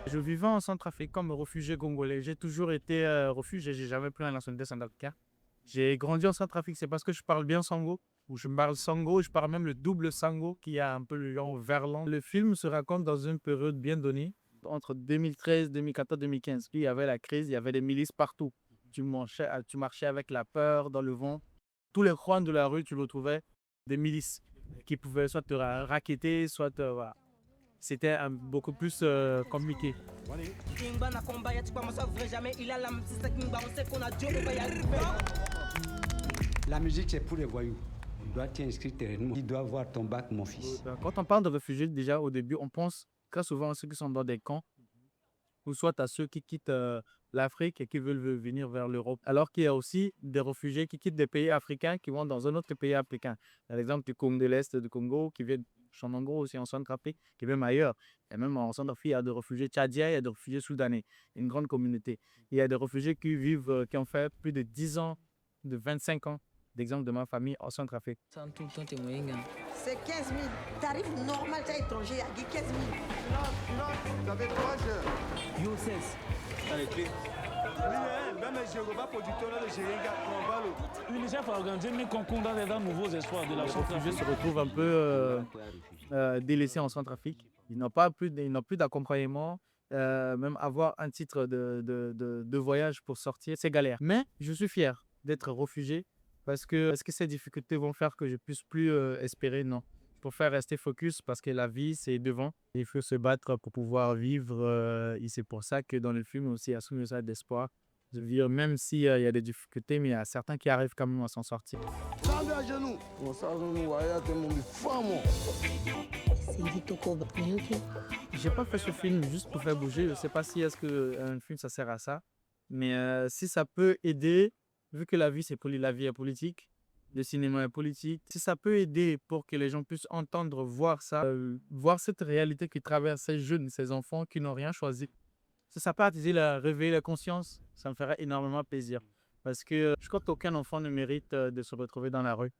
Je vivais en Centrafrique comme réfugié congolais. J'ai toujours été réfugié, j'ai jamais pris la nationalité centrafricaine. J'ai grandi en Centrafrique, c'est parce que je parle bien Sango, ou je parle Sango, je parle même le double Sango, qui a un peu le genre verlan. Le film se raconte dans une période bien donnée, entre 2013, 2014, 2015. Puis il y avait la crise, il y avait des milices partout. Tu marchais avec la peur dans le vent. Tous les coins de la rue, tu retrouvais des milices qui pouvaient soit te racketter, soit voilà. C'était beaucoup plus compliqué. Kimba na combat, y'a tu pas ça vrai jamais. Il a la même si c'est Kimba, on sait qu'on a Dieu, on va y arriver. La musique, c'est pour les voyous. On doit t'inscrire terrain. Il doit voir ton bac, mon fils. Quand on parle de réfugiés, déjà au début, on pense très souvent à ceux qui sont dans des camps, ou soit à ceux qui quittent l'Afrique et qui veulent venir vers l'Europe. Alors qu'il y a aussi des réfugiés qui quittent des pays africains, qui vont dans un autre pays africain. Par exemple, du Congo de l'Est, du Congo, qui viennent en gros aussi en Centrafrique, qui viennent ailleurs. Et même en Centrafrique, il y a des réfugiés tchadiens, il y a des réfugiés soudanais, une grande communauté. Il y a des réfugiés qui vivent, qui ont fait plus de 10 ans, de 25 ans, d'exemple de ma famille en Centrafrique. C'est 15 000. Tarif normal, t'as étranger, il y a 15 000. Non, vous avez 3 heures. Yo, 16. T'as les clés. Oui, même les Jéhovah producteurs là, les Jéréga, on va le. UNICEF a organisé mais concours dans les nouveaux espoirs de la Les réfugiés Centrafrique. se retrouvent un peu délaissés en Centrafrique. Ils n'ont plus d'accompagnement. Même avoir un titre de voyage pour sortir, c'est galère. Mais je suis fier d'être réfugié parce que est-ce que ces difficultés vont faire que je puisse plus espérer? Non. Je préfère rester focus parce que la vie, c'est devant. Il faut se battre pour pouvoir vivre. Et c'est pour ça que dans le film aussi, il y a ce message d'espoir de vivre, même s'il y a des difficultés, mais il y a certains qui arrivent quand même à s'en sortir. Tendez à genoux. On s'en va, il y a des moments C'est dit Tokoba. J'ai pas fait ce film juste pour faire bouger. Je sais pas si est-ce que un film ça sert à ça, mais si ça peut aider, vu que la vie la vie est politique, le cinéma est politique, si ça peut aider pour que les gens puissent entendre, voir ça, voir cette réalité qui traverse ces jeunes, ces enfants qui n'ont rien choisi. Si ça peut attiser réveiller la conscience, ça me ferait énormément plaisir. Parce que je crois qu'aucun enfant ne mérite de se retrouver dans la rue.